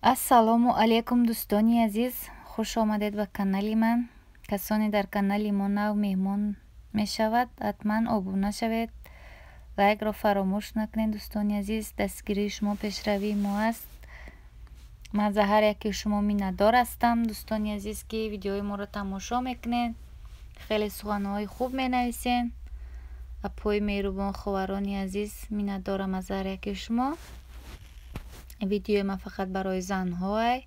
Ассалому алайкум дӯстони азиз, хуш омадед ба канали ман. Касоне дар канали мо нав меҳмон мешавад, ҳатман обуна шавед, лайкро фаромӯш накунед. Дӯстони азиз, дастгирии шумо пешравии мо аст. ман за ҳар яки шумо миннатдор ҳастам. Дӯстони азиз ки видеои моро тамошо мекунед, хеле суханҳои хуб менависед. апои меҳрубон ховарони азиз, миннатдорам аз ҳар яки шумо. видеои ман фақат барои занҳоай.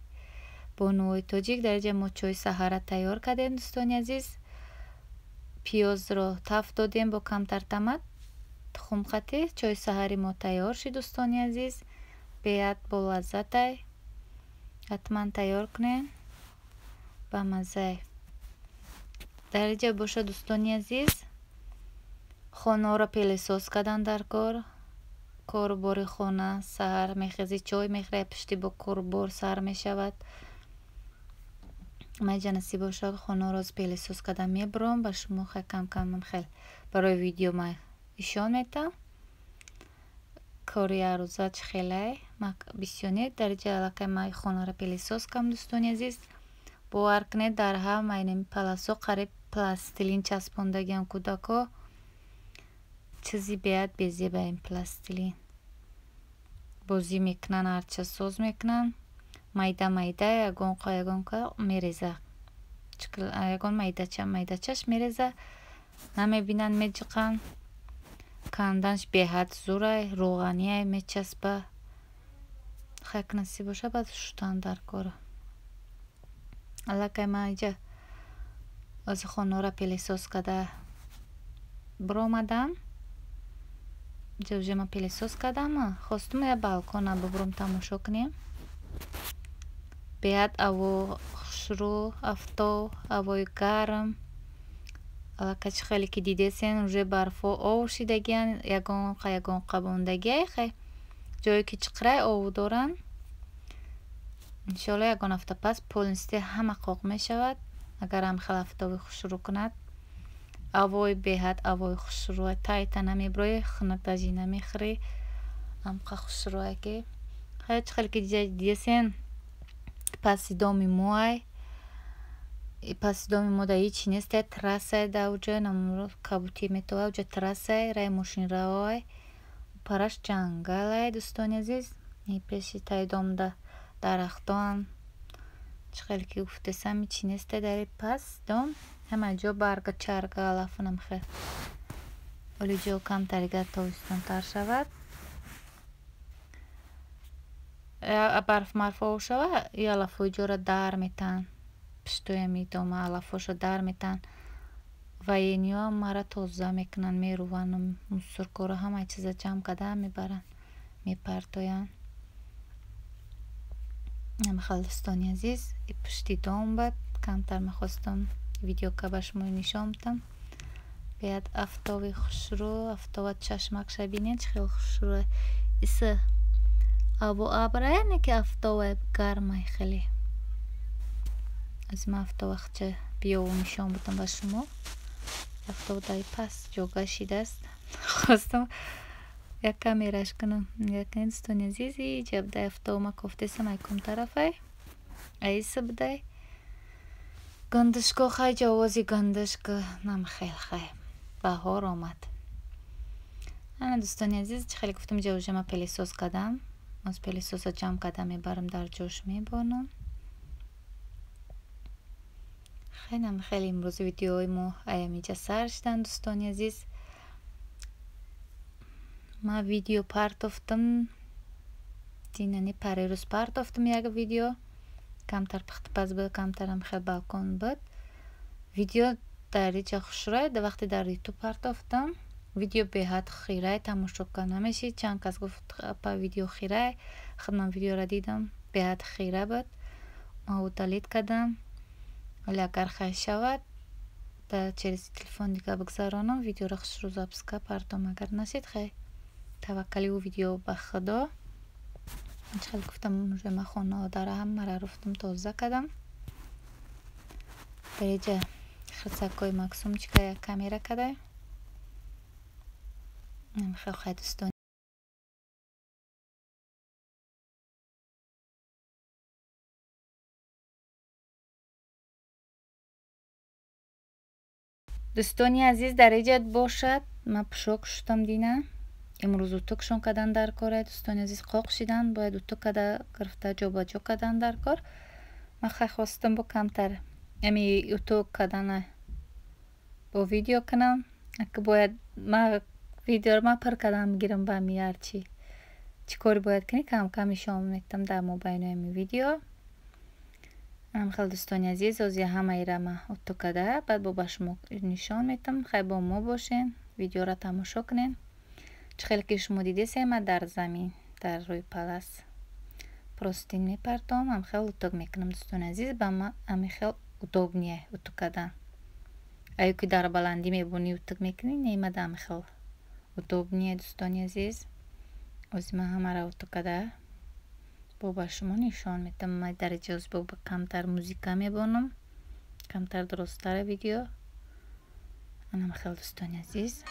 бонуи тоҷик дар инҷа мо чойи саҳара тайёр кардем. дӯстони азиз, пиёзро тафт додем бо камтар тамат, тухмқати. чойи саҳари мо тайёр шид. дӯстони азиз, беҳад болаззатай, ҳатман тайёр кунед, ба маззае. дар инҷа боша дӯстони азиз, хонаро пилесос кардан дар корубори хона. саҳар мехезӣ, чой мехӯред, пишти бо корубор сар мешавад. ман инҷа насиб бошад хонаро аз пилесос кардан мебурам, ба шумо кам кам хел барои видео ман ишон метам. кори арӯза чӣ хелай бисёнед. дар инҷа аллакай ман хонаро пилесос кардам. дӯстони азиз, бовар кунед дар ҳам айнами паласо қариб пластилин часпондагиам. кӯдако чизи беҳад безеба ин пластилин. бозӣ мекунанд, арча соз мекунанд. майда ягонqa мереза, ягон майдачаш мереза. намебинанд меҷиқанд. канданаш беҳад зӯрай, роғаниай мечаспа. хак насиб боша баъд шудан дар кор. аллакай ман инҷа аз хонаро пилесос карда биромадам. ҷа ман пилесос кардам. хостум я балкона бибурам тамошо кунем. беҳад ҳаво хушрӯ, афтоб, ҳавои гарм. аллакай чӣ хеле ки дидесен уже барфҳо ов шидагиан, ягонqa мондагиай. ҷое ки чиқрай ову доранд. иншоалло ягон ҳафта пас полнистӣ ҳама қоқ мешавад. агар ҳам хел афтоби хушрӯ кунад. ҳавои беҳад ҳавои хушрӯ, тайта намеброӣ, хунук дажи намехӯрӣ. ҳамқа хушрӯай ки чӣ хеле ки дидесен. паси доми моай, паси доми мо да ҳичи нестай. трасай да уҷа намро кабутӣ метова уҷа трасай рай мошинраоай. параш ҷангалай. дӯстони азиз, пеши тай дом да дарахтон. чӣ хеле ки гуфтесам ҳичи нестай дар пас дом. ҳама ҷо барга чарга алафонам хел. оли ҷо камтаригар тобистонтар шавад. барф марфо шава и алафҳои ҷора дар метаҳанд. пиштоями дома алафҳошо дар метаҳанд. ва ениҳоам мара тоза мекунанд, меруванд, мусоркоро ҳамаи чиза ҷамъ карда мебаранд, мепартоянд. намехел дӯстони азиз, пишти дом бад камтар мехостам видеока ба шумо нишон бидам. беҳад афтоби хушрӯ, афтоба чашмак шабинед чӣ хел хушрӯ. иса ҳаво абрай, не ки афтобай гармай хеле. аз ман афтоб вақтча биёву нишон будам ба шумо. афтоб дар пас ҷога шидааст. хостам як камераш кунам. якне дӯстони азиз, ҷабдай афтоб ма кофтесам айкум тарафай. аиса будай. гандишко хай ҷа овози гандишка нам хел хай. баҳор омад. ана дӯстони азиз, чӣ хеле гуфтам ҷа уже ма пилесос кардам. аз пилесоса ҷамъ карда мебарам, дар ҷош мебонам. хеле имрӯз видеои мо аямиҷа сар шиданд. дӯстони азиз, ман видео партофтам. динани парирӯз партофтам як видео. камтар пихтипаз буд, камтарам хел балкон буд. видео дар инҷа хушрӯй. вақте дар ютуб партофтам, видео беҳад хирай, тамошо карда намешид. чанд кас гуфт апа видео хирай. ман видеоро дидам, беҳад хира буд. ман удалит кардам. вале агар хай шавад, через телефон дига бигзаронам, видеоро хушрӯ записка партом. агар нашид, хай таваккалӣ видео ба худо. чӣ хел гуфтам, уже ман хонаҳо дара ҳамаро руфтам, тоза кардам. дар инҷа хирсакҳои максумчика як камера кадай. хел хай дӯстони دوستانی عزیز در ایجاد باشد من پشاک شدم دینه امروز اتوکشون کردن در کاره. دوستانی عزیز قاق شدن باید اتوک کده گرفته جا با جا کردن در کار. من خواستم با کمتر امی اتوک کردن با ویدیو کنم که باید ما ویدیو رو ما پر کردم گیرم با می هرچی چی کاری باید کنی کم کمی شام میتم در مبین امی ویدیو. هم خیلی دوستانی عزیز از همه ایره ما اتو کده بعد با شما نشان میتم. خیلی با ما باشین ویدیو را تماشا کنین. چه خیلی که شما دیده سیمه در زمین در روی پلس پروستین میپرتم. هم خیلی اتوک میکنم دوستان عزیز با ما هم خیلی اتوک نیه اتو کدن. ایو که در بلندی میبونی اتوک میکنی نیمه هم خیلی اتوک نیه دوستانی عزیز. از ما همه را اتو کده با شما نشان میتم. من در جز با کمتر موزیکا میبونم کمتر درستتر ویدیو. منم خیلی دوستانی عزیز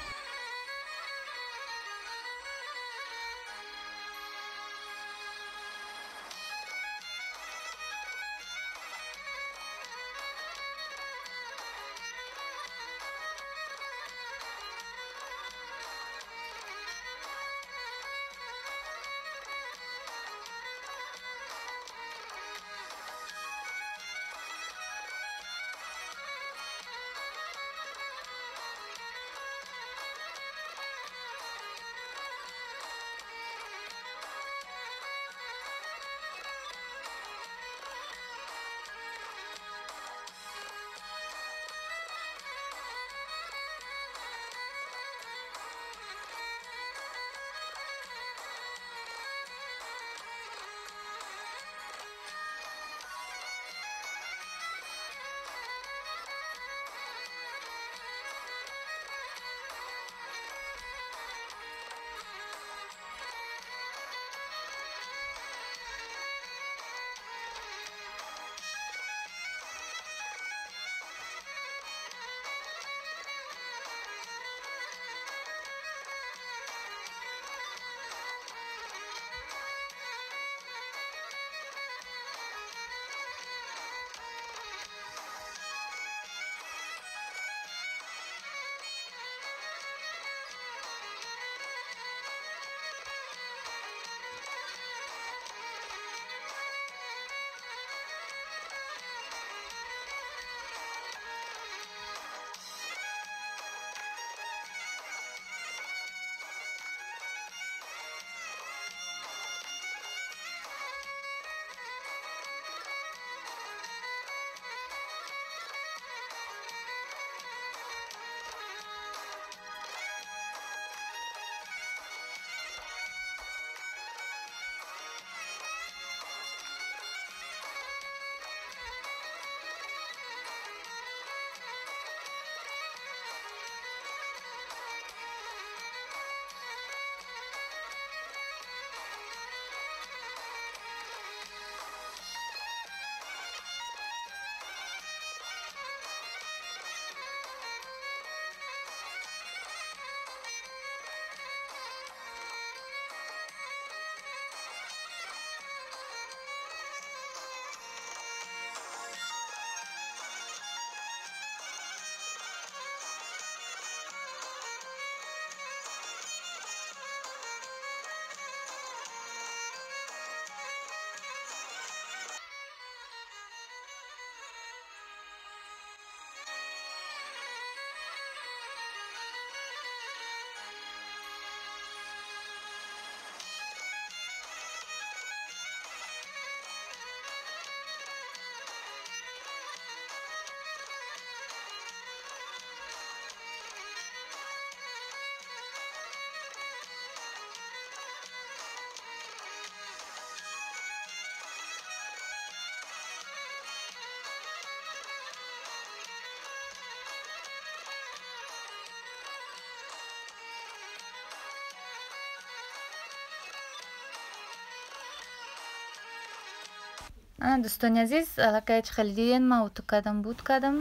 دوستانی عزیز علاقه خیلی دیدین ما اتو کدم بود کدم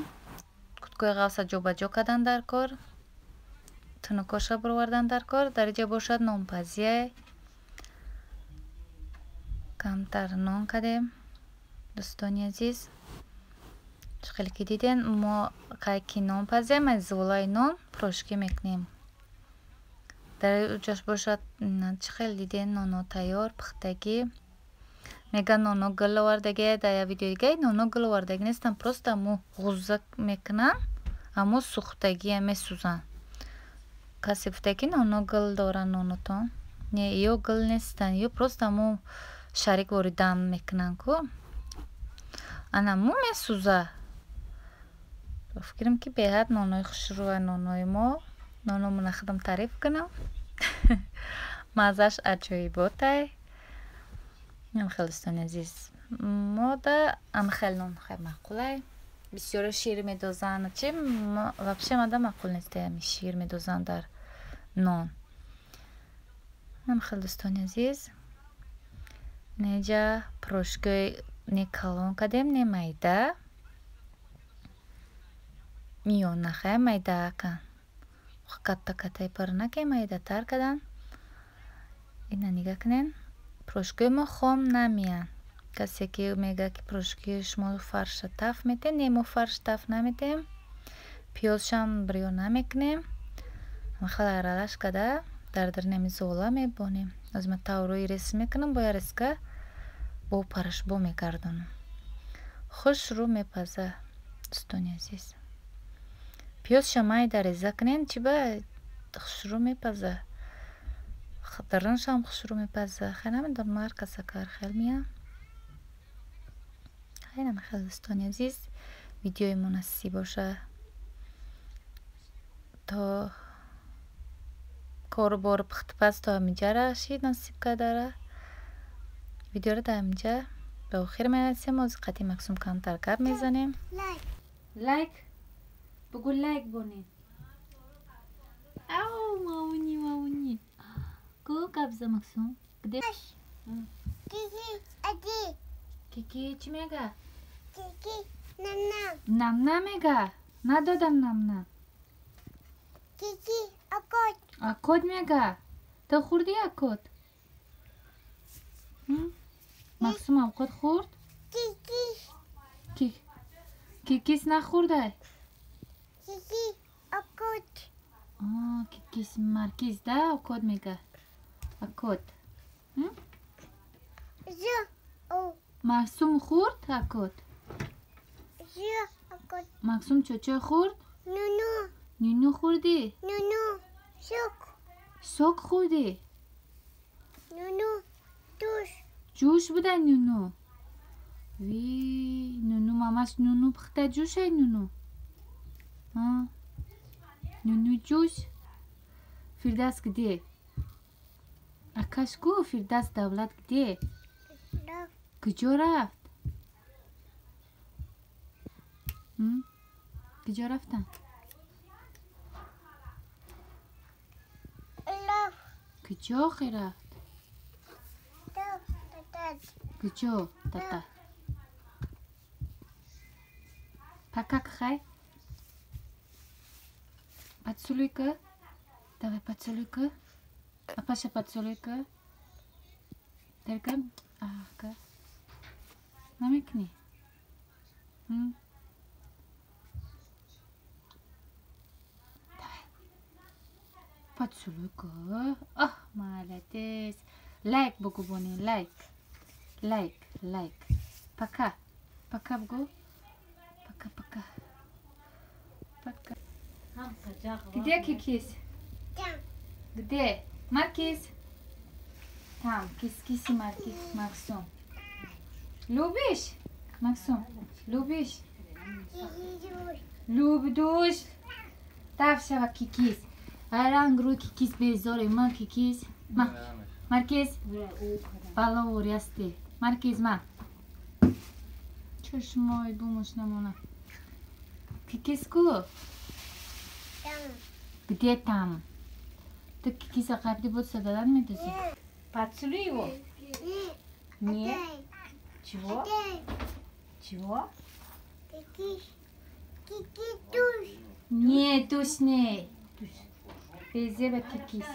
کتکوی غوصه جو با جو کدن در کار تنکاش بروردن در کار در اینجا باشد نانپزیه کمتر نان کدیم دوستانی عزیز خیلی که دیدین ما قایقی نان پزیم از زولای نان پروشکی میکنیم. در جاش باشد چه خیلی دیدین نانو تیار پختگی. میگن نانو گل وردگی در ویدیو دیگه نانو گل وردگی نیستن پروست امو غوزک میکنن امو سوختگی میسوزن. کسی گفته که نانو گل دارن نانوتون نه یو گل نیستن یو پروست امو شریک وردن میکنن کو انمو میسوزه. فکرم که بهت نانوی خوشرو نانوی ما نانو من خودم تعریف کنم. مزهش عجیب بوده. ام خیلی دوستان عزیز ما ده ام خیلی نان خیلی معقوله. بسیار شیر میدوزن چه вообще ما ده معقول نیسته شیر میدوزن در نان. ام خیلی دوستان عزیز نیجا پروشکای نیکالون کدیم نیمیده میون نخه میده کن کتا کتای پر نکه میده تر کدن. اینا نگاه کنین پروشکای ما خام نمیان. کسی که میگه که پروشکای شما فرش تف میتین نیمو فرش تف نمیتیم پیازشم بریو نمیکنیم خیلی ارالش کده در نمیزولا میبونیم از من تاوروی ریس میکنم باید ریسکه با پرش بو میگردونم خوش رو میپزه. دوستانی عزیز پیاز شمای در ریزه کنین چی با خوش رو میپزه درنش هم خوش رو میپزه. خیلی نمیدونم مار کسا کار خیلی میام. خیلی دوستانی عزیز ویدیوی مناسب باشه تا کار بار پخت پس تا همینجا راشید نصیب که داره ویدیو رو در همینجا به آخر میرسیم. از قطعی مکسوم کمتر کار میزنیم. لایک بگو لایک بونین. او ماونی گو قبضه مکسوم گده کیکی چی میگه؟ کیکی نم میگه ندادم نم کیکی اکود میگه تو خوردی اکود؟ مکسوم اکود خورد؟ کیکیس نخورده؟ کیکی اکود کیکیس مرکز ده اکود میگه اکود مکسوم خورد اکود مکسوم چوچو خورد؟ نونو خوردی؟ سوک خوردی؟ جوش بوده نونو وی نونو ماماش نونو پخته جوشه نونو نونو جوش فرداس گده اکاش کو فرداس دولت گده کجا رفت؟ کجا رفتن؟ کجا خی رفت؟ کجا تتا پکک خی؟ پتسولوی که؟ دوی پتسولوی که؟ اپاش پتسولوی که؟ درکم؟ که؟ نمیکنی؟ پتسولوی که؟ مالتیس لایک بگو بونی لایک پکا بگو پکا گده کیکیس گده مرکز tam کیسی مرکز مکسوم لوبیش مکسوم لوبیش لوب دوش تف شوه کیکیس رنگ روی کیکیس بیزاره من کیکیس مرکز بالا وریستی مرکز من چشمای بومش نمونه کیکیس کو گده تم تو کیکیس قبلی بود صدادن میدوزی поцелуй его нет чего нет туш не безе ба кикис